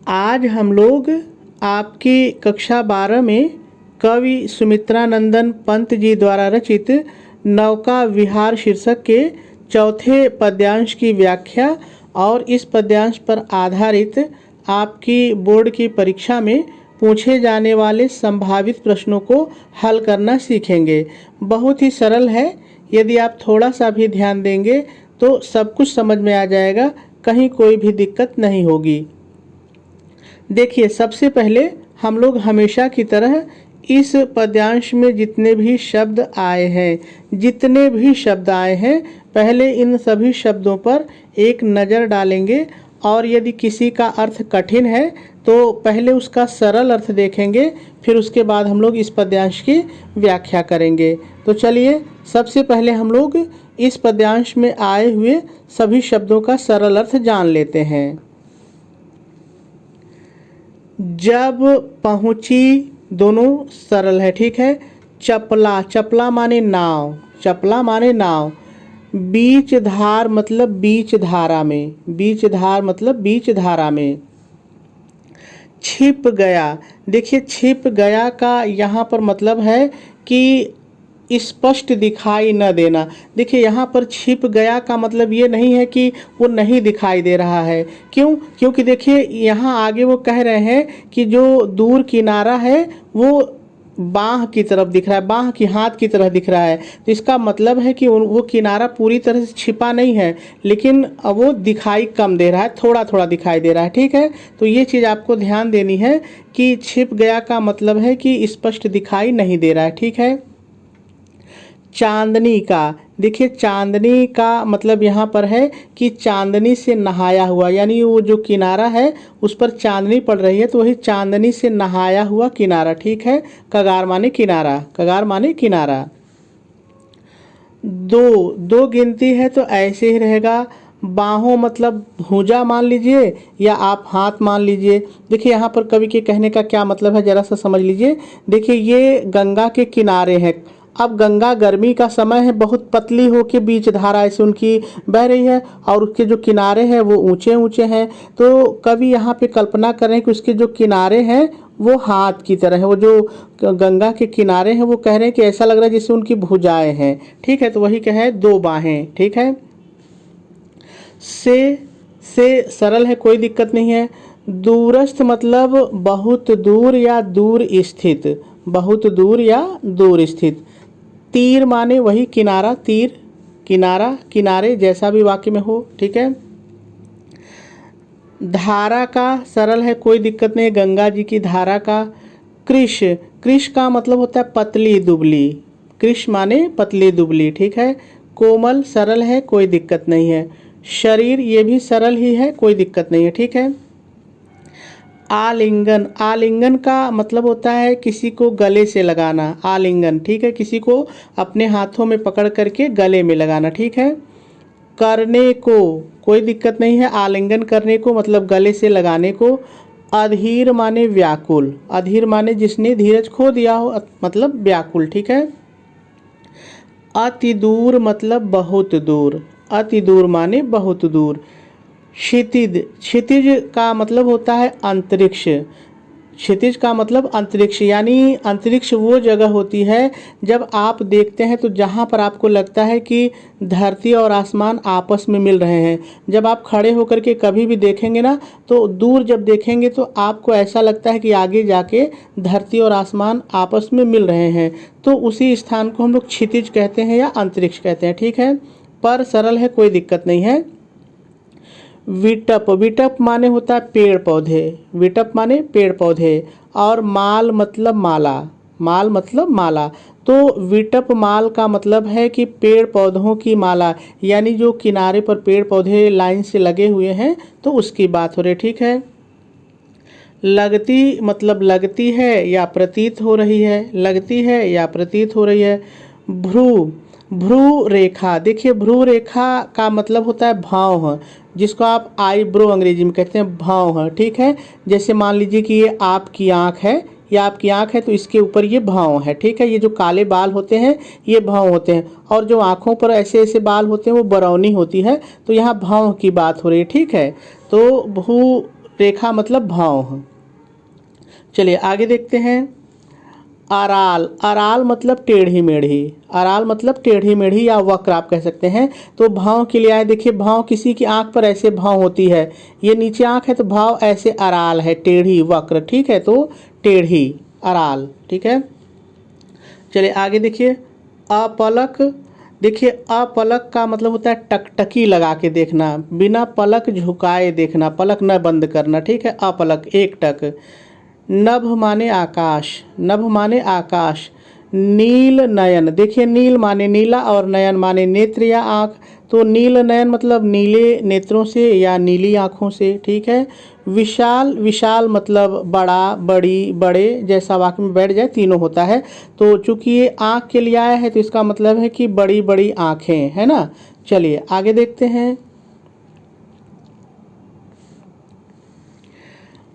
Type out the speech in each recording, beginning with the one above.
आज हम लोग आपकी कक्षा 12 में कवि सुमित्रानंदन पंत जी द्वारा रचित नौका विहार शीर्षक के चौथे पद्यांश की व्याख्या और इस पद्यांश पर आधारित आपकी बोर्ड की परीक्षा में पूछे जाने वाले संभावित प्रश्नों को हल करना सीखेंगे। बहुत ही सरल है, यदि आप थोड़ा सा भी ध्यान देंगे तो सब कुछ समझ में आ जाएगा, कहीं कोई भी दिक्कत नहीं होगी। देखिए, सबसे पहले हम लोग हमेशा की तरह इस पद्यांश में जितने भी शब्द आए हैं पहले इन सभी शब्दों पर एक नज़र डालेंगे और यदि किसी का अर्थ कठिन है तो पहले उसका सरल अर्थ देखेंगे, फिर उसके बाद हम लोग इस पद्यांश की व्याख्या करेंगे। तो चलिए, सबसे पहले हम लोग इस पद्यांश में आए हुए सभी शब्दों का सरल अर्थ जान लेते हैं। जब पहुंची, दोनों सरल है, ठीक है। चपला, चपला माने नाव, चपला माने नाव। बीच धार मतलब बीच धारा में, बीच धार मतलब बीच धारा में। छिप गया, देखिए छिप गया का यहाँ पर मतलब है कि स्पष्ट दिखाई न देना। देखिए यहाँ पर छिप गया का मतलब ये नहीं है कि वो नहीं दिखाई दे रहा है। क्यों? क्योंकि देखिए यहाँ आगे वो कह रहे हैं कि जो दूर किनारा है वो बाँह की तरफ दिख रहा है, बाँह की हाथ की तरह दिख रहा है। तो इसका मतलब है कि वो किनारा पूरी तरह से छिपा नहीं है, लेकिन वो दिखाई कम दे रहा है, थोड़ा थोड़ा दिखाई दे रहा है, ठीक है। तो ये चीज़ आपको ध्यान देनी है कि छिप गया का मतलब है कि स्पष्ट दिखाई नहीं दे रहा है, ठीक है। चांदनी का, देखिए चांदनी का मतलब यहाँ पर है कि चांदनी से नहाया हुआ, यानी वो जो किनारा है उस पर चांदनी पड़ रही है, तो वही चांदनी से नहाया हुआ किनारा, ठीक है। कगार माने किनारा, कगार माने किनारा। दो, दो गिनती है तो ऐसे ही रहेगा। बाहों मतलब भुजा मान लीजिए या आप हाथ मान लीजिए। देखिए यहाँ पर कवि के कहने का क्या मतलब है, जरा सा समझ लीजिए। देखिए ये गंगा के किनारे हैं। अब गंगा गर्मी का समय है, बहुत पतली हो के बीच धारा ऐसे उनकी बह रही है और उसके जो किनारे हैं वो ऊंचे ऊंचे हैं। तो कवि यहाँ पे कल्पना कर रहे हैं कि उसके जो किनारे हैं वो हाथ की तरह है। वो जो गंगा के किनारे हैं वो कह रहे हैं कि ऐसा लग रहा है जैसे उनकी भुजाएं हैं, ठीक है। तो वही क्या है, दो बाहें, ठीक है। से सरल है, कोई दिक्कत नहीं है। दूरस्थ मतलब बहुत दूर या दूर स्थित, बहुत दूर या दूर स्थित। तीर माने वही किनारा, तीर, किनारा, किनारे, जैसा भी वाक्य में हो, ठीक है। धारा का सरल है, कोई दिक्कत नहीं है, गंगा जी की धारा का। कृश, कृश का मतलब होता है पतली दुबली, कृश माने पतली दुबली, ठीक है। कोमल सरल है, कोई दिक्कत नहीं है। शरीर, ये भी सरल ही है, कोई दिक्कत नहीं है, ठीक है। आलिंगन, आलिंगन का मतलब होता है किसी को गले से लगाना, आलिंगन, ठीक है, किसी को अपने हाथों में पकड़ करके गले में लगाना, ठीक है। करने को, कोई दिक्कत नहीं है, आलिंगन करने को मतलब गले से लगाने को। अधीर माने व्याकुल, अधीर माने जिसने धीरज खो दिया हो, मतलब व्याकुल, ठीक है। अति दूर मतलब बहुत दूर, अति दूर माने बहुत दूर। क्षितिज, क्षितिज का मतलब होता है अंतरिक्ष, क्षितिज का मतलब अंतरिक्ष, यानी अंतरिक्ष वो जगह होती है जब आप देखते हैं तो जहाँ पर आपको लगता है कि धरती और आसमान आपस में मिल रहे हैं। जब आप खड़े होकर के कभी भी देखेंगे ना, तो दूर जब देखेंगे तो आपको ऐसा लगता है कि आगे जाके धरती और आसमान आपस में मिल रहे हैं, तो उसी स्थान को हम लोग क्षितिज कहते हैं या अंतरिक्ष कहते हैं, ठीक है। पर सरल है, कोई दिक्कत नहीं है। विटप, विटप माने होता है पेड़ पौधे, विटप माने पेड़ पौधे। और माल मतलब माला, माल मतलब माला। तो विटप माल का मतलब है कि पेड़ पौधों की माला, यानी जो किनारे पर पेड़ पौधे लाइन से लगे हुए हैं तो उसकी बात हो रही, ठीक है। लगती मतलब लगती है या प्रतीत हो रही है, लगती है या प्रतीत हो रही है। भ्रू, भ्रू रेखा, देखिए भ्रू रेखा का मतलब होता है भाव, जिसको आप आईब्रो अंग्रेजी में कहते हैं, भाव, ठीक है। जैसे मान लीजिए कि ये आपकी आँख है, ये आपकी आँख है तो इसके ऊपर ये भाव है, ठीक है। ये जो काले बाल होते हैं ये भाव होते हैं, और जो आँखों पर ऐसे ऐसे बाल होते हैं वो बरौनी होती है, तो यहाँ भाव की बात हो रही है, ठीक है। तो भू रेखा मतलब भौं। चलिए आगे देखते हैं। अराल, अराल मतलब टेढ़ी मेढ़ी, अराल मतलब टेढ़ी मेढ़ी या वक्र आप कह सकते हैं। तो भाव के लिए आए, देखिए भाव किसी की आंख पर ऐसे भाव होती है, ये नीचे आंख है तो भाव ऐसे अराल है, टेढ़ी वक्र, ठीक है, तो टेढ़ी अराल, ठीक है। चलिए आगे देखिए। अपलक, देखिए अपलक का मतलब होता है टकटकी लगा के देखना, बिना पलक झुकाए देखना, पलक न बंद करना, ठीक है, अपलक एक टक। नभ माने आकाश, नभ माने आकाश। नील नयन, देखिए नील माने नीला और नयन माने नेत्र या आँख, तो नील नयन मतलब नीले नेत्रों से या नीली आँखों से, ठीक है। विशाल, विशाल मतलब बड़ा, बड़ी, बड़े, जैसा वाक्य में बैठ जाए तीनों होता है। तो चूंकि ये आँख के लिए आया है तो इसका मतलब है कि बड़ी बड़ी आँखें, है ना। चलिए आगे देखते हैं।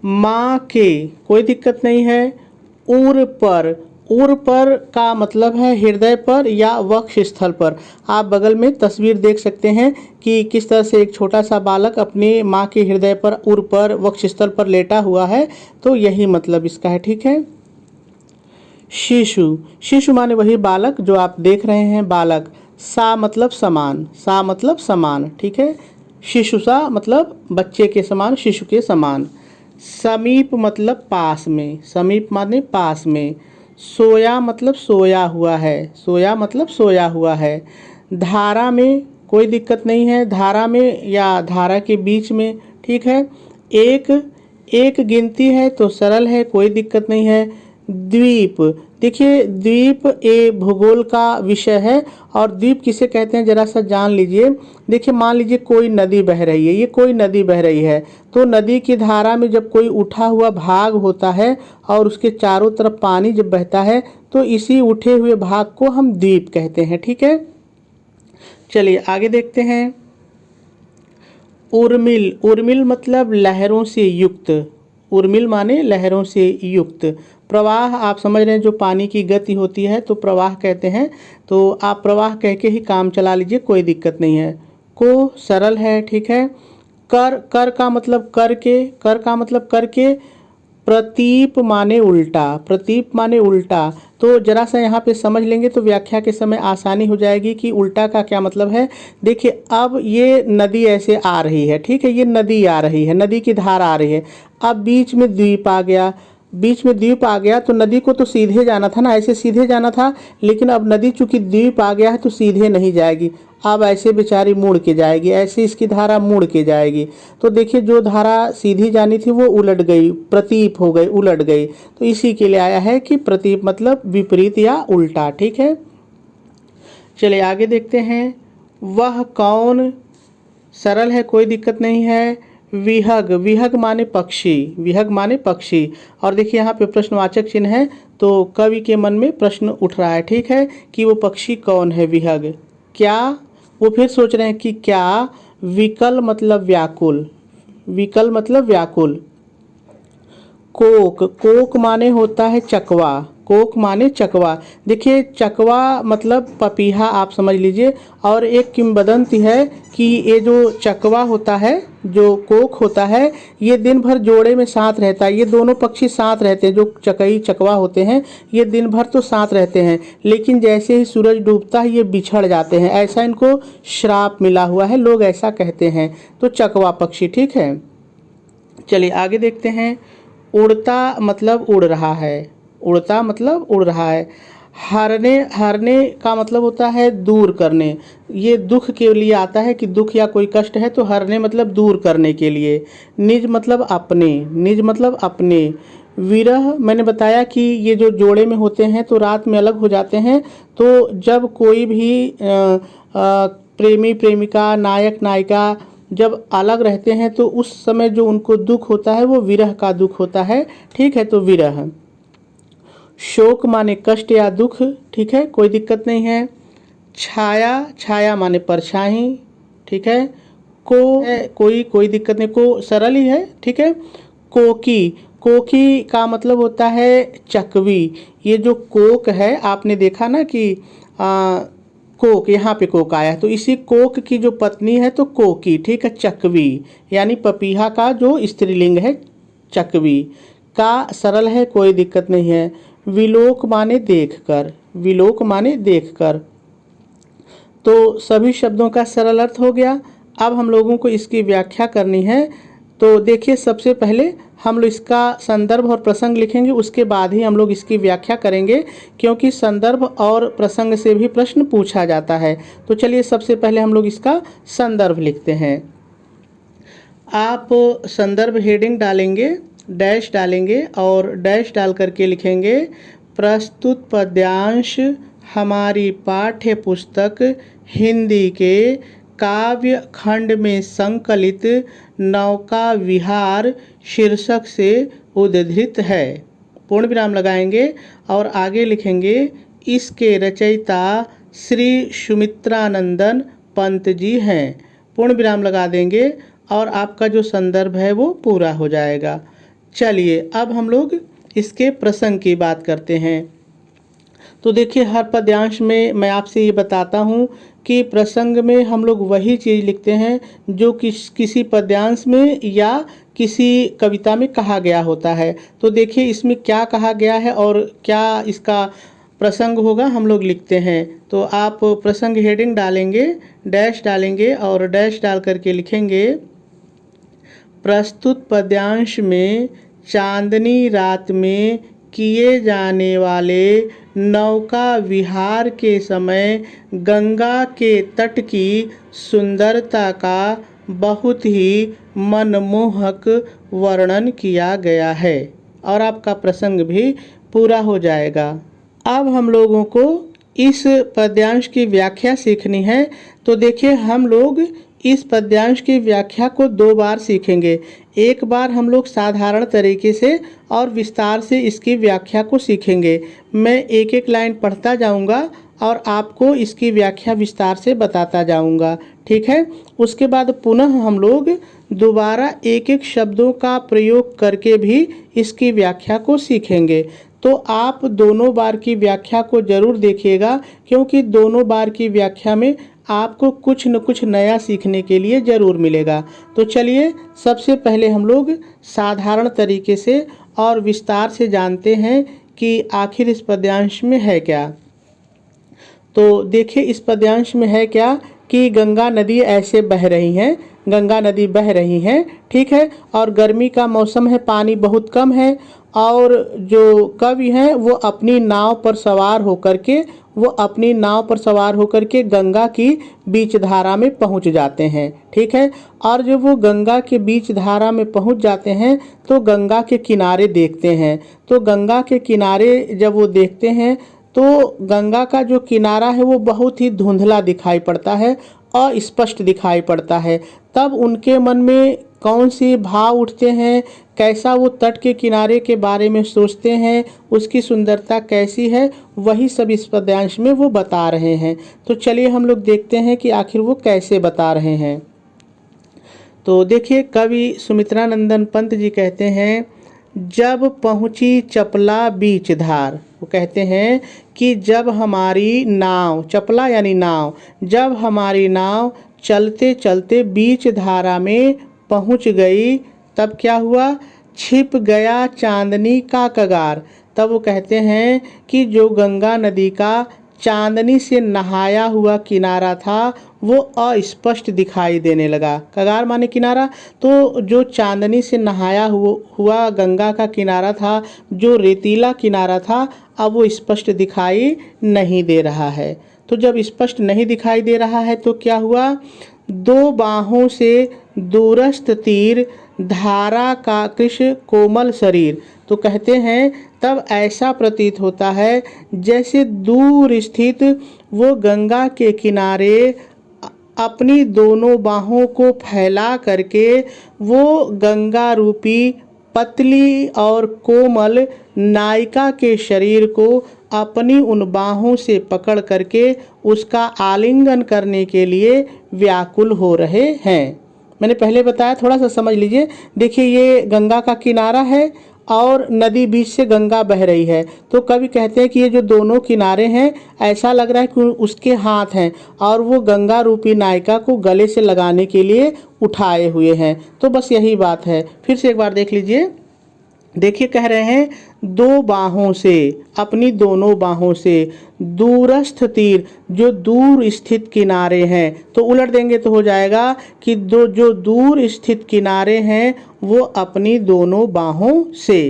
माँ के, कोई दिक्कत नहीं है। उर पर, उर पर का मतलब है हृदय पर या वक्ष स्थल पर। आप बगल में तस्वीर देख सकते हैं कि किस तरह से एक छोटा सा बालक अपने माँ के हृदय पर, उर पर, वक्ष स्थल पर लेटा हुआ है, तो यही मतलब इसका है, ठीक है। शिशु, शिशु माने वही बालक जो आप देख रहे हैं, बालक। सा मतलब समान, सा मतलब समान, ठीक है। शिशु सा मतलब बच्चे के समान, शिशु के समान। समीप मतलब पास में, समीप माने पास में। सोया मतलब सोया हुआ है, सोया मतलब सोया हुआ है। धारा में कोई दिक्कत नहीं है, धारा में या धारा के बीच में, ठीक है। एक, एक गिनती है तो सरल है, कोई दिक्कत नहीं है। द्वीप, देखिए द्वीप ये भूगोल का विषय है, और द्वीप किसे कहते हैं जरा सा जान लीजिए। देखिए मान लीजिए कोई नदी बह रही है, ये कोई नदी बह रही है, तो नदी की धारा में जब कोई उठा हुआ भाग होता है और उसके चारों तरफ पानी जब बहता है तो इसी उठे हुए भाग को हम द्वीप कहते हैं, ठीक है। चलिए आगे देखते हैं। उर्मिल, उर्मिल मतलब लहरों से युक्त, उर्मिल माने लहरों से युक्त। प्रवाह आप समझ रहे हैं, जो पानी की गति होती है तो प्रवाह कहते हैं, तो आप प्रवाह कह के ही काम चला लीजिए, कोई दिक्कत नहीं है। को सरल है, ठीक है। कर, कर का मतलब करके, कर का मतलब करके। प्रतीप माने उल्टा, प्रतीप माने उल्टा। तो जरा सा यहाँ पे समझ लेंगे तो व्याख्या के समय आसानी हो जाएगी कि उल्टा का क्या मतलब है। देखिए अब ये नदी ऐसे आ रही है, ठीक है, ये नदी आ रही है, नदी की धार आ रही है, अब बीच में द्वीप आ गया, बीच में द्वीप आ गया तो नदी को तो सीधे जाना था ना, ऐसे सीधे जाना था, लेकिन अब नदी चूंकि द्वीप आ गया है तो सीधे नहीं जाएगी, अब ऐसे बेचारी मुड़ के जाएगी, ऐसे इसकी धारा मुड़ के जाएगी। तो देखिए जो धारा सीधी जानी थी वो उलट गई, प्रतीप हो गई, उलट गई, तो इसी के लिए आया है कि प्रतीप मतलब विपरीत या उल्टा, ठीक है। चलिए आगे देखते हैं। वह कौन, सरल है, कोई दिक्कत नहीं है। विहग, विहग माने पक्षी, विहग माने पक्षी। और देखिए यहाँ पे प्रश्नवाचक चिन्ह है, तो कवि के मन में प्रश्न उठ रहा है, ठीक है, कि वो पक्षी कौन है विहग। क्या, वो फिर सोच रहे हैं कि क्या। विकल मतलब व्याकुल, विकल मतलब व्याकुल। कोक, कोक माने होता है चकवा, कोक माने चकवा। देखिए चकवा मतलब पपीहा आप समझ लीजिए, और एक किंवदंती है कि ये जो चकवा होता है, जो कोक होता है, ये दिन भर जोड़े में साथ रहता है, ये दोनों पक्षी साथ रहते हैं, जो चकई चकवा होते हैं ये दिन भर तो साथ रहते हैं, लेकिन जैसे ही सूरज डूबता है ये बिछड़ जाते हैं, ऐसा इनको श्राप मिला हुआ है, लोग ऐसा कहते हैं। तो चकवा पक्षी, ठीक है। चलिए आगे देखते हैं। उड़ता मतलब उड़ रहा है, उड़ता मतलब उड़ रहा है। हरने, हरने का मतलब होता है दूर करने, ये दुख के लिए आता है कि दुख या कोई कष्ट है तो हरने मतलब दूर करने के लिए। निज मतलब अपने, निज मतलब अपने। विरह मैंने बताया कि ये जो जोड़े में होते हैं तो रात में अलग हो जाते हैं, तो जब कोई भी प्रेमी प्रेमिका, नायक नायिका जब अलग रहते हैं तो उस समय जो उनको दुख होता है वो विरह का दुख होता है, ठीक है, तो विरह। शोक माने कष्ट या दुख, ठीक है, कोई दिक्कत नहीं है। छाया, छाया माने परछाई, ठीक है। को है, कोई दिक्कत नहीं, को सरल ही है, ठीक है। कोकी, कोकी का मतलब होता है चकवी। ये जो कोक है आपने देखा ना कि कोक, यहाँ पे कोक आया है तो इसी कोक की जो पत्नी है तो कोकी, ठीक है। चकवी यानी पपीहा का जो स्त्रीलिंग है चकवी। का सरल है, कोई दिक्कत नहीं है। विलोक माने देखकर, विलोक माने देखकर। तो सभी शब्दों का सरल अर्थ हो गया। अब हम लोगों को इसकी व्याख्या करनी है। तो देखिए, सबसे पहले हम लोग इसका संदर्भ और प्रसंग लिखेंगे, उसके बाद ही हम लोग इसकी व्याख्या करेंगे, क्योंकि संदर्भ और प्रसंग से भी प्रश्न पूछा जाता है। तो चलिए सबसे पहले हम लोग इसका संदर्भ लिखते हैं। आप संदर्भ हेडिंग डालेंगे, डैश डालेंगे और डैश डाल करके लिखेंगे प्रस्तुत पद्यांश हमारी पाठ्य पुस्तक हिंदी के काव्य खंड में संकलित नौका विहार शीर्षक से उद्धृत है। पूर्ण विराम लगाएंगे और आगे लिखेंगे इसके रचयिता श्री सुमित्रानंदन पंत जी हैं। पूर्ण विराम लगा देंगे और आपका जो संदर्भ है वो पूरा हो जाएगा। चलिए अब हम लोग इसके प्रसंग की बात करते हैं। तो देखिए, हर पद्यांश में मैं आपसे ये बताता हूँ कि प्रसंग में हम लोग वही चीज़ लिखते हैं जो किसी पद्यांश में या किसी कविता में कहा गया होता है। तो देखिए इसमें क्या कहा गया है और क्या इसका प्रसंग होगा, हम लोग लिखते हैं। तो आप प्रसंग हेडिंग डालेंगे, डैश डालेंगे और डैश डाल करके लिखेंगे प्रस्तुत पद्यांश में चांदनी रात में किए जाने वाले नौका विहार के समय गंगा के तट की सुंदरता का बहुत ही मनमोहक वर्णन किया गया है और आपका प्रसंग भी पूरा हो जाएगा। अब हम लोगों को इस पद्यांश की व्याख्या सीखनी है। तो देखिए, हम लोग इस पद्यांश की व्याख्या को 2 बार सीखेंगे। एक बार हम लोग साधारण तरीके से और विस्तार से इसकी व्याख्या को सीखेंगे। मैं एक एक लाइन पढ़ता जाऊंगा और आपको इसकी व्याख्या विस्तार से बताता जाऊंगा, ठीक है। उसके बाद पुनः हम लोग दोबारा एक एक शब्दों का प्रयोग करके भी इसकी व्याख्या को सीखेंगे। तो आप दोनों बार की व्याख्या को ज़रूर देखिएगा, क्योंकि दोनों बार की व्याख्या में आपको कुछ न कुछ नया सीखने के लिए ज़रूर मिलेगा। तो चलिए सबसे पहले हम लोग साधारण तरीके से और विस्तार से जानते हैं कि आखिर इस पद्यांश में है क्या। तो देखिए, इस पद्यांश में है क्या कि गंगा नदी ऐसे बह रही हैं, गंगा नदी बह रही हैं, ठीक है। और गर्मी का मौसम है, पानी बहुत कम है और जो कवि हैं वो अपनी नाव पर सवार होकर के गंगा की बीच धारा में पहुंच जाते हैं, ठीक है। और जब वो गंगा के बीच धारा में पहुंच जाते हैं तो गंगा के किनारे देखते हैं। तो गंगा के किनारे जब वो देखते हैं तो गंगा का जो किनारा है वो बहुत ही धुंधला दिखाई पड़ता है, अस्पष्ट दिखाई पड़ता है। तब उनके मन में कौन सी भाव उठते हैं, कैसा वो तट के किनारे के बारे में सोचते हैं, उसकी सुंदरता कैसी है, वही सब इस पद्यांश में वो बता रहे हैं। तो चलिए हम लोग देखते हैं कि आखिर वो कैसे बता रहे हैं। तो देखिए, कवि सुमित्रानंदन पंत जी कहते हैं, जब पहुँची चपला बीच धार। वो कहते हैं कि जब हमारी नाव, चपला यानी नाव, जब हमारी नाव चलते चलते बीच धारा में पहुंच गई तब क्या हुआ, छिप गया चांदनी का कगार। तब वो कहते हैं कि जो गंगा नदी का चांदनी से नहाया हुआ किनारा था वो अस्पष्ट दिखाई देने लगा। कगार माने किनारा। तो जो चांदनी से नहाया हुआ गंगा का किनारा था, जो रेतीला किनारा था, अब वो स्पष्ट दिखाई नहीं दे रहा है। तो जब स्पष्ट नहीं दिखाई दे रहा है तो क्या हुआ, 2 बाहों से दूरस्थ तीर धारा का कृष कोमल शरीर। तो कहते हैं तब ऐसा प्रतीत होता है जैसे दूर स्थित वो गंगा के किनारे अपनी दोनों बाहों को फैला करके वो गंगा रूपी पतली और कोमल नायिका के शरीर को अपनी उन बाहों से पकड़ करके उसका आलिंगन करने के लिए व्याकुल हो रहे हैं। मैंने पहले बताया, थोड़ा सा समझ लीजिए। देखिए, ये गंगा का किनारा है और नदी बीच से गंगा बह रही है। तो कवि कहते हैं कि ये जो दोनों किनारे हैं ऐसा लग रहा है कि उसके हाथ हैं और वो गंगा रूपी नायिका को गले से लगाने के लिए उठाए हुए हैं। तो बस यही बात है। फिर से एक बार देख लीजिए। देखिए कह रहे हैं दो बाहों से, अपनी दोनों बाहों से दूरस्थ तीर, जो दूर स्थित किनारे हैं। तो उलट देंगे तो हो जाएगा कि जो दूर स्थित किनारे हैं वो अपनी दोनों बाहों से।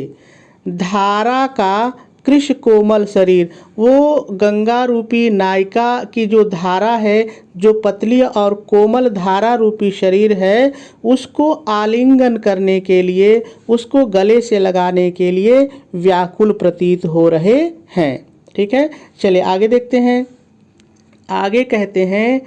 धारा का कृश कोमल शरीर, वो गंगा रूपी नायिका की जो धारा है, जो पतली और कोमल धारा रूपी शरीर है, उसको आलिंगन करने के लिए, उसको गले से लगाने के लिए व्याकुल प्रतीत हो रहे हैं। ठीक है, चलिए आगे देखते हैं। आगे कहते हैं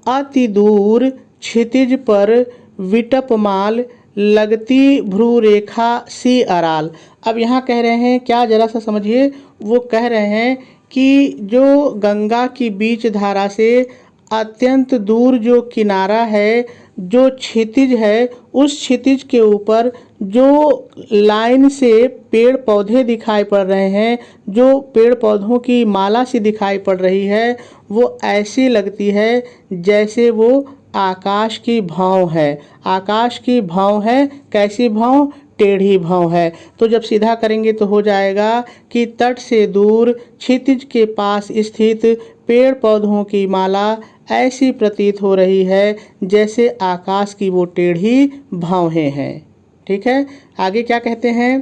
अति दूर क्षितिज पर विटपमाल लगती भ्रू रेखा सी अराल। अब यहाँ कह रहे हैं क्या, जरा सा समझिए। वो कह रहे हैं कि जो गंगा की बीच धारा से अत्यंत दूर जो किनारा है, जो क्षितिज है, उस क्षितिज के ऊपर जो लाइन से पेड़ पौधे दिखाई पड़ रहे हैं, जो पेड़ पौधों की माला सी दिखाई पड़ रही है, वो ऐसी लगती है जैसे वो आकाश की भौं है। आकाश की भौं है, कैसी भौं? टेढ़ी भौं है। तो जब सीधा करेंगे तो हो जाएगा कि तट से दूर क्षितिज के पास स्थित पेड़ पौधों की माला ऐसी प्रतीत हो रही है जैसे आकाश की वो टेढ़ी भौहें हैं। ठीक है, आगे क्या कहते हैं?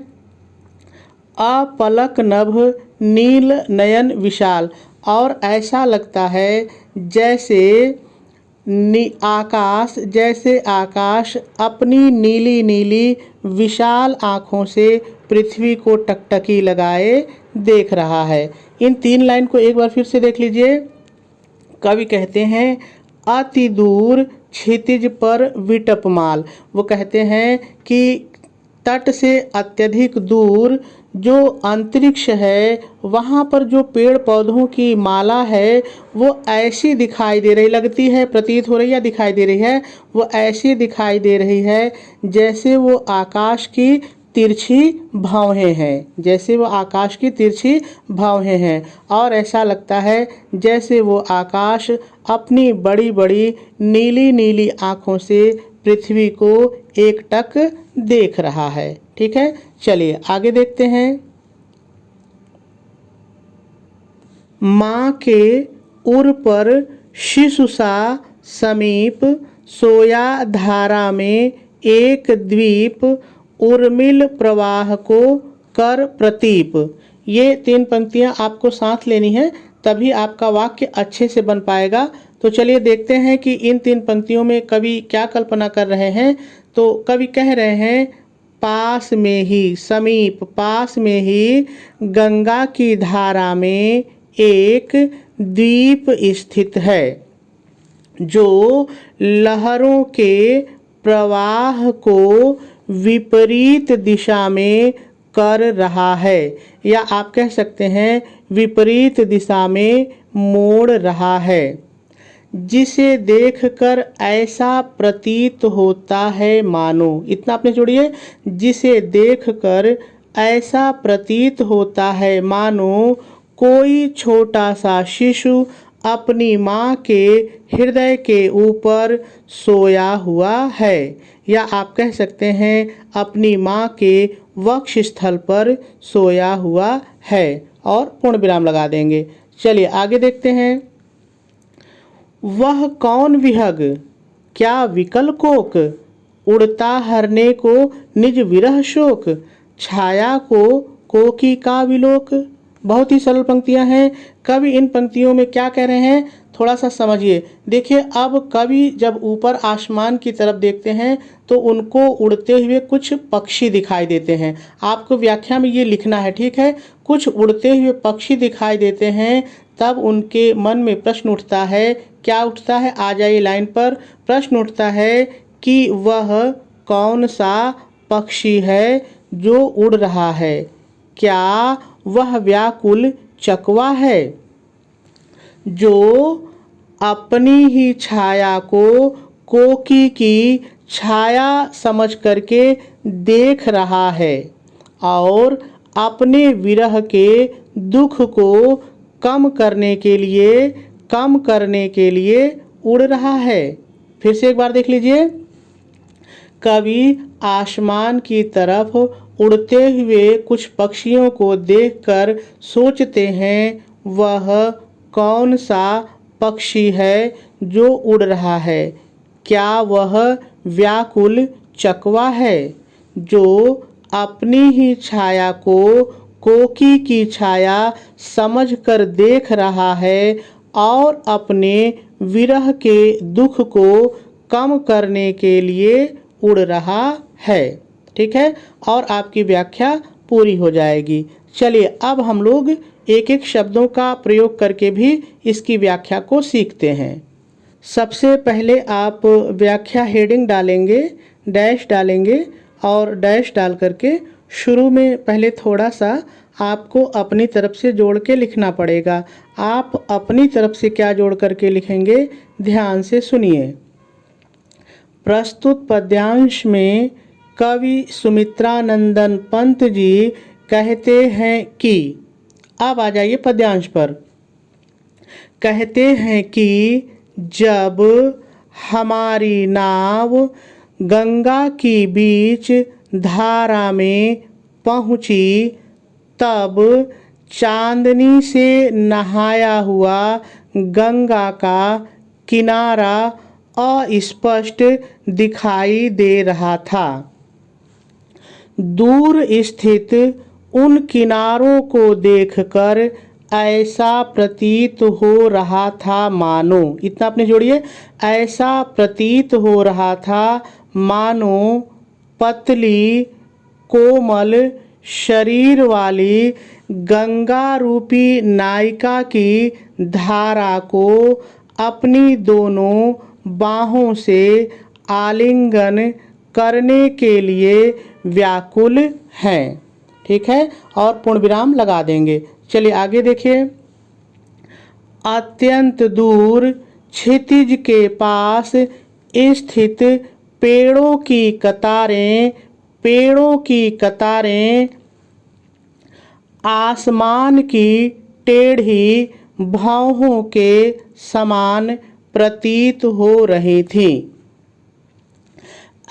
अपलक नभ नील नयन विशाल, और ऐसा लगता है जैसे आकाश अपनी नीली नीली विशाल आँखों से पृथ्वी को टकटकी लगाए देख रहा है। इन 3 लाइन को एक बार फिर से देख लीजिए। कवि कहते हैं अति दूर क्षितिज पर विटपमाल। वो कहते हैं कि तट से अत्यधिक दूर जो अंतरिक्ष है, वहाँ पर जो पेड़ पौधों की माला है वो ऐसी दिखाई दे रही, लगती है, प्रतीत हो रही है, दिखाई दे रही है, वो ऐसी दिखाई दे रही है जैसे वो आकाश की तिरछी भौहें हैं, जैसे वो आकाश की तिरछी भौहें हैं। और ऐसा लगता है जैसे वो आकाश अपनी बड़ी बड़ी नीली नीली आँखों से पृथ्वी को एकटक देख रहा है। ठीक है, चलिए आगे देखते हैं। माँ के उर पर शिशु सा समीप सोया धारा में एक द्वीप उर्मिल प्रवाह को कर प्रतीप। ये 3 पंक्तियाँ आपको साथ लेनी है, तभी आपका वाक्य अच्छे से बन पाएगा। तो चलिए देखते हैं कि इन 3 पंक्तियों में कवि क्या कल्पना कर रहे हैं। तो कवि कह रहे हैं पास में ही, समीप, पास में ही गंगा की धारा में एक द्वीप स्थित है जो लहरों के प्रवाह को विपरीत दिशा में कर रहा है, या आप कह सकते हैं विपरीत दिशा में मोड़ रहा है। जिसे देखकर ऐसा प्रतीत होता है मानो, इतना आपने जोड़िए, जिसे देखकर ऐसा प्रतीत होता है मानो कोई छोटा सा शिशु अपनी माँ के हृदय के ऊपर सोया हुआ है, या आप कह सकते हैं अपनी माँ के वक्षस्थल पर सोया हुआ है, और पूर्ण विराम लगा देंगे। चलिए आगे देखते हैं। वह कौन विहग क्या विकल कोक, उड़ता हरने को निज विरह शोक, छाया को कोकी का विलोक। बहुत ही सरल पंक्तियां हैं। कवि इन पंक्तियों में क्या कह रहे हैं, थोड़ा सा समझिए। देखिए, अब कवि जब ऊपर आसमान की तरफ देखते हैं तो उनको उड़ते हुए कुछ पक्षी दिखाई देते हैं। आपको व्याख्या में ये लिखना है, ठीक है। कुछ उड़ते हुए पक्षी दिखाई देते हैं, तब उनके मन में प्रश्न उठता है। क्या उठता है? आ जाइए लाइन पर। प्रश्न उठता है कि वह कौन सा पक्षी है जो उड़ रहा है? क्या वह व्याकुल चकवा है जो अपनी ही छाया को कोकी की छाया समझ करके देख रहा है और अपने विरह के दुख को कम करने के लिए उड़ रहा है। फिर से एक बार देख लीजिए। कवि आसमान की तरफ उड़ते हुए कुछ पक्षियों को देखकर सोचते हैं, वह कौन सा पक्षी है जो उड़ रहा है? क्या वह व्याकुल चकवा है जो अपनी ही छाया को कोकी की छाया समझकर देख रहा है और अपने विरह के दुख को कम करने के लिए उड़ रहा है? ठीक है, और आपकी व्याख्या पूरी हो जाएगी। चलिए अब हम लोग एक एक शब्दों का प्रयोग करके भी इसकी व्याख्या को सीखते हैं। सबसे पहले आप व्याख्या हेडिंग डालेंगे, डैश डालेंगे और डैश डाल करके शुरू में पहले थोड़ा सा आपको अपनी तरफ से जोड़ के लिखना पड़ेगा। आप अपनी तरफ से क्या जोड़ करके लिखेंगे, ध्यान से सुनिए। प्रस्तुत पद्यांश में कवि सुमित्रानंदन पंत जी कहते हैं कि, अब आ जाइए पद्यांश पर। कहते हैं कि जब हमारी नाव गंगा की बीच धारा में पहुंची, तब चांदनी से नहाया हुआ गंगा का किनारा अस्पष्ट दिखाई दे रहा था। दूर स्थित उन किनारों को देखकर ऐसा प्रतीत हो रहा था मानो, इतना अपने जोड़िए, ऐसा प्रतीत हो रहा था मानो पतली कोमल शरीर वाली गंगा रूपी नायिका की धारा को अपनी दोनों बाहों से आलिंगन करने के लिए व्याकुल हैं। ठीक है, और पूर्ण विराम लगा देंगे। चलिए आगे देखिए। अत्यंत दूर क्षितिज के पास स्थित पेड़ों की कतारें आसमान की टेढ़ी भौहों के समान प्रतीत हो रही थी।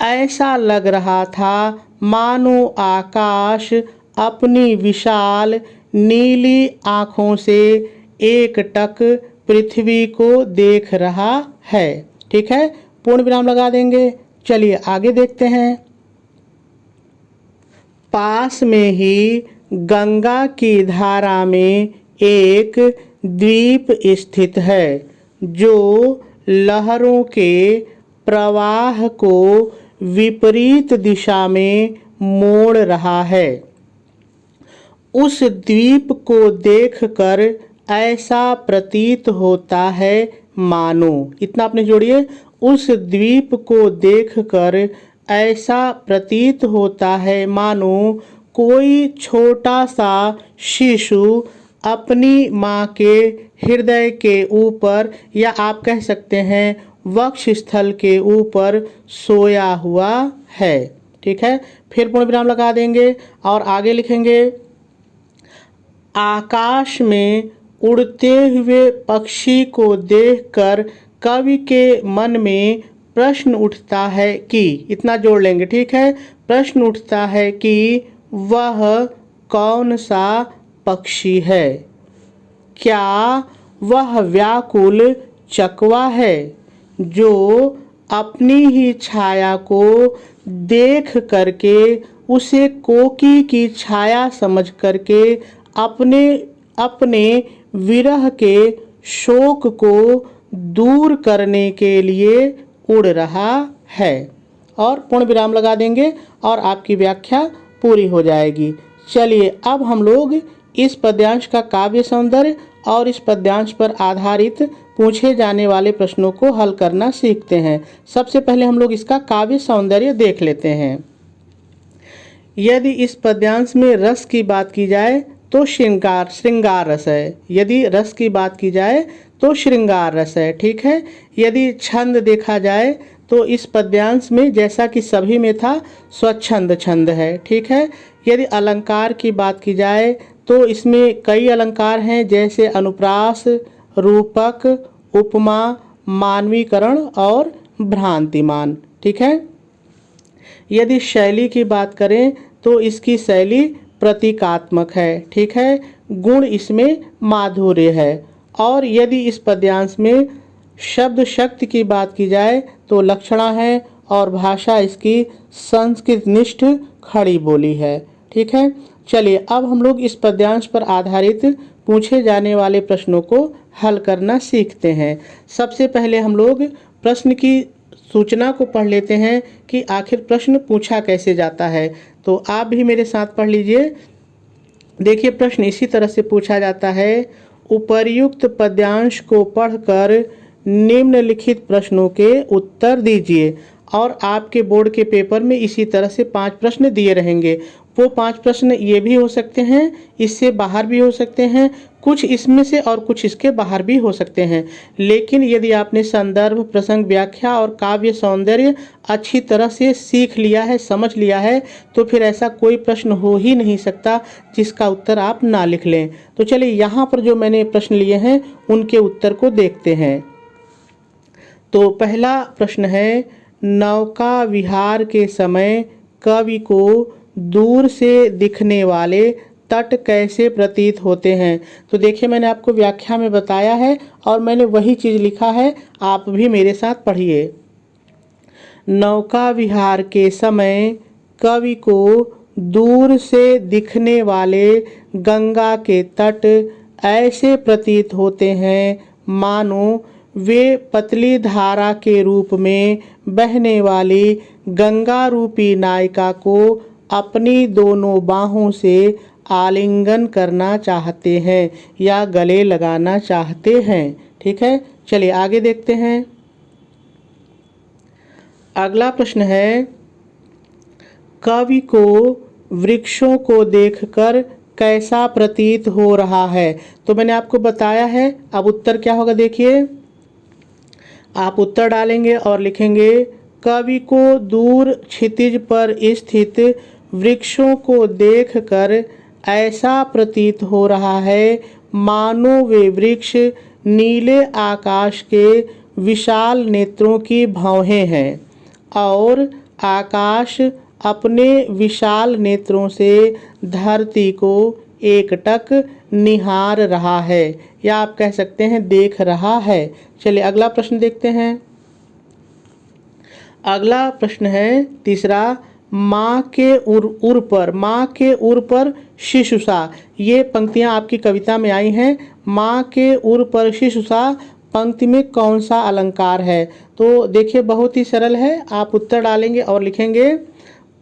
ऐसा लग रहा था मानो आकाश अपनी विशाल नीली आँखों से एकटक पृथ्वी को देख रहा है। ठीक है, पूर्ण विराम लगा देंगे। चलिए आगे देखते हैं। पास में ही गंगा की धारा में एक द्वीप स्थित है जो लहरों के प्रवाह को विपरीत दिशा में मोड़ रहा है। उस द्वीप को देखकर ऐसा प्रतीत होता है मानो, इतना आपने जोड़िए, उस द्वीप को देखकर ऐसा प्रतीत होता है मानो कोई छोटा सा शिशु अपनी माँ के हृदय के ऊपर, या आप कह सकते हैं वक्षस्थल के ऊपर सोया हुआ है। ठीक है, फिर पूर्ण विराम लगा देंगे और आगे लिखेंगे। आकाश में उड़ते हुए पक्षी को देखकर कवि के मन में प्रश्न उठता है कि, इतना जोड़ लेंगे। ठीक है, प्रश्न उठता है कि वह कौन सा पक्षी है? क्या वह व्याकुल चकवा है जो अपनी ही छाया को देख करके उसे कोकी की छाया समझ करके अपने विरह के शोक को दूर करने के लिए उड़ रहा है? और पूर्ण विराम लगा देंगे और आपकी व्याख्या पूरी हो जाएगी। चलिए अब हम लोग इस पद्यांश का काव्य सौंदर्य और इस पद्यांश पर आधारित पूछे जाने वाले प्रश्नों को हल करना सीखते हैं। सबसे पहले हम लोग इसका काव्य सौंदर्य देख लेते हैं। यदि इस पद्यांश में रस की बात की जाए तो श्रृंगार रस है। यदि रस की बात की जाए तो श्रृंगार रस है। ठीक है, यदि छंद देखा जाए तो इस पद्यांश में जैसा कि सभी में था स्वच्छंद छंद है। ठीक है, यदि अलंकार की बात की जाए तो इसमें कई अलंकार हैं, जैसे अनुप्रास, रूपक, उपमा, मानवीकरण और भ्रांतिमान। ठीक है। यदि शैली की बात करें तो इसकी शैली प्रतीकात्मक है। ठीक है। गुण इसमें माधुर्य है। और यदि इस पद्यांश में शब्द शक्ति की बात की जाए तो लक्षणा है और भाषा इसकी संस्कृत निष्ठ खड़ी बोली है। ठीक है। चलिए अब हम लोग इस पद्यांश पर आधारित पूछे जाने वाले प्रश्नों को हल करना सीखते हैं। सबसे पहले हम लोग प्रश्न की सूचना को पढ़ लेते हैं कि आखिर प्रश्न पूछा कैसे जाता है। तो आप भी मेरे साथ पढ़ लीजिए। देखिए प्रश्न इसी तरह से पूछा जाता है, उपर्युक्त पद्यांश को पढ़कर निम्नलिखित प्रश्नों के उत्तर दीजिए। और आपके बोर्ड के पेपर में इसी तरह से 5 प्रश्न दिए रहेंगे। वो 5 प्रश्न ये भी हो सकते हैं, इससे बाहर भी हो सकते हैं, कुछ इसमें से और कुछ इसके बाहर भी हो सकते हैं। लेकिन यदि आपने संदर्भ, प्रसंग, व्याख्या और काव्य सौंदर्य अच्छी तरह से सीख लिया है, समझ लिया है, तो फिर ऐसा कोई प्रश्न हो ही नहीं सकता जिसका उत्तर आप ना लिख लें। तो चलिए यहाँ पर जो मैंने प्रश्न लिए हैं उनके उत्तर को देखते हैं। तो पहला प्रश्न है, नौका विहार के समय कवि को दूर से दिखने वाले तट कैसे प्रतीत होते हैं। तो देखिए मैंने आपको व्याख्या में बताया है और मैंने वही चीज़ लिखा है, आप भी मेरे साथ पढ़िए। नौका विहार के समय कवि को दूर से दिखने वाले गंगा के तट ऐसे प्रतीत होते हैं मानो वे पतली धारा के रूप में बहने वाली गंगा रूपी नायिका को अपनी दोनों बाहों से आलिंगन करना चाहते हैं या गले लगाना चाहते हैं। ठीक है। चलिए आगे देखते हैं। अगला प्रश्न है, कवि को वृक्षों को देखकर कैसा प्रतीत हो रहा है। तो मैंने आपको बताया है, अब उत्तर क्या होगा देखिए। आप उत्तर डालेंगे और लिखेंगे, कवि को दूर क्षितिज पर स्थित वृक्षों को देखकर ऐसा प्रतीत हो रहा है मानो वे वृक्ष नीले आकाश के विशाल नेत्रों की भौहें हैं और आकाश अपने विशाल नेत्रों से धरती को एकटक निहार रहा है, या आप कह सकते हैं देख रहा है। चलिए अगला प्रश्न देखते हैं। अगला प्रश्न है तीसरा, माँ के उर पर, माँ के उर पर शिशुसा। ये पंक्तियाँ आपकी कविता में आई हैं। माँ के उर पर शिशुसा पंक्ति में कौन सा अलंकार है। तो देखिए बहुत ही सरल है, आप उत्तर डालेंगे और लिखेंगे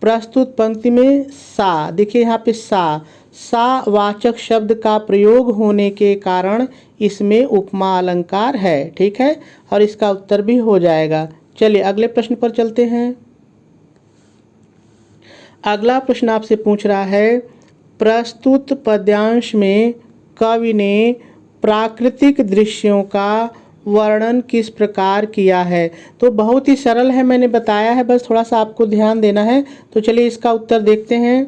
प्रस्तुत पंक्ति में सा। देखिए यहाँ पे सा वाचक शब्द का प्रयोग होने के कारण इसमें उपमा अलंकार है। ठीक है। और इसका उत्तर भी हो जाएगा। चलिए अगले प्रश्न पर चलते हैं। अगला प्रश्न आपसे पूछ रहा है, प्रस्तुत पद्यांश में कवि ने प्राकृतिक दृश्यों का वर्णन किस प्रकार किया है। तो बहुत ही सरल है, मैंने बताया है, बस थोड़ा सा आपको ध्यान देना है। तो चलिए इसका उत्तर देखते हैं।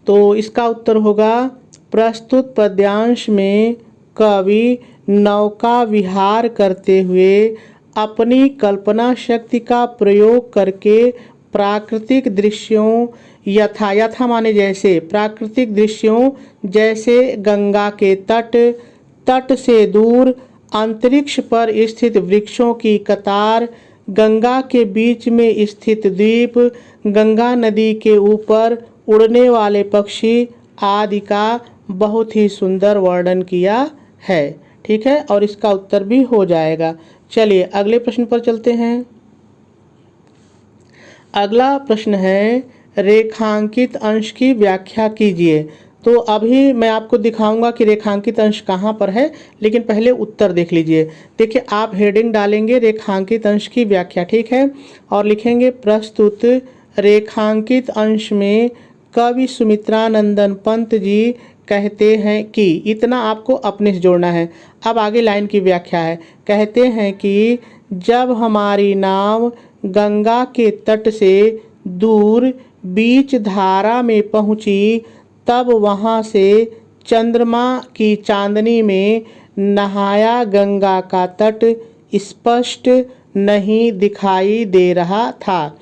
तो इसका उत्तर होगा, प्रस्तुत पद्यांश में कवि नौका विहार करते हुए अपनी कल्पना शक्ति का प्रयोग करके प्राकृतिक दृश्यों यथा माने जैसे, प्राकृतिक दृश्यों जैसे गंगा के तट से दूर अंतरिक्ष पर स्थित वृक्षों की कतार, गंगा के बीच में स्थित द्वीप, गंगा नदी के ऊपर उड़ने वाले पक्षी आदि का बहुत ही सुंदर वर्णन किया है। ठीक है। और इसका उत्तर भी हो जाएगा। चलिए अगले प्रश्न पर चलते हैं। अगला प्रश्न है, रेखांकित अंश की व्याख्या कीजिए। तो अभी मैं आपको दिखाऊंगा कि रेखांकित अंश कहाँ पर है, लेकिन पहले उत्तर देख लीजिए। देखिए आप हेडिंग डालेंगे रेखांकित अंश की व्याख्या। ठीक है। और लिखेंगे प्रस्तुत रेखांकित अंश में कवि सुमित्रानंदन पंत जी कहते हैं कि, इतना आपको अपने से जोड़ना है। अब आगे लाइन की व्याख्या है, कहते हैं कि जब हमारी नाव गंगा के तट से दूर बीच धारा में पहुंची तब वहां से चंद्रमा की चांदनी में नहाया गंगा का तट स्पष्ट नहीं दिखाई दे रहा था।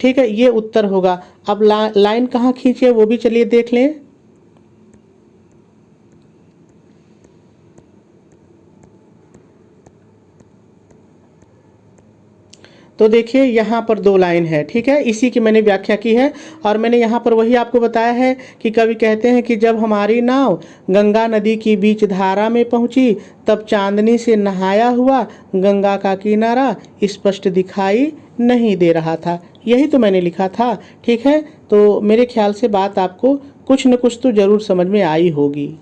ठीक है, ये उत्तर होगा। अब लाइन कहाँ खींचे वो भी चलिए देख लें। तो देखिए यहाँ पर 2 लाइन है, ठीक है, इसी की मैंने व्याख्या की है। और मैंने यहाँ पर वही आपको बताया है कि कवि कहते हैं कि जब हमारी नाव गंगा नदी की बीच धारा में पहुँची तब चांदनी से नहाया हुआ गंगा का किनारा स्पष्ट दिखाई नहीं दे रहा था। यही तो मैंने लिखा था। ठीक है, तो मेरे ख्याल से बात आपको कुछ न कुछ तो ज़रूर समझ में आई होगी।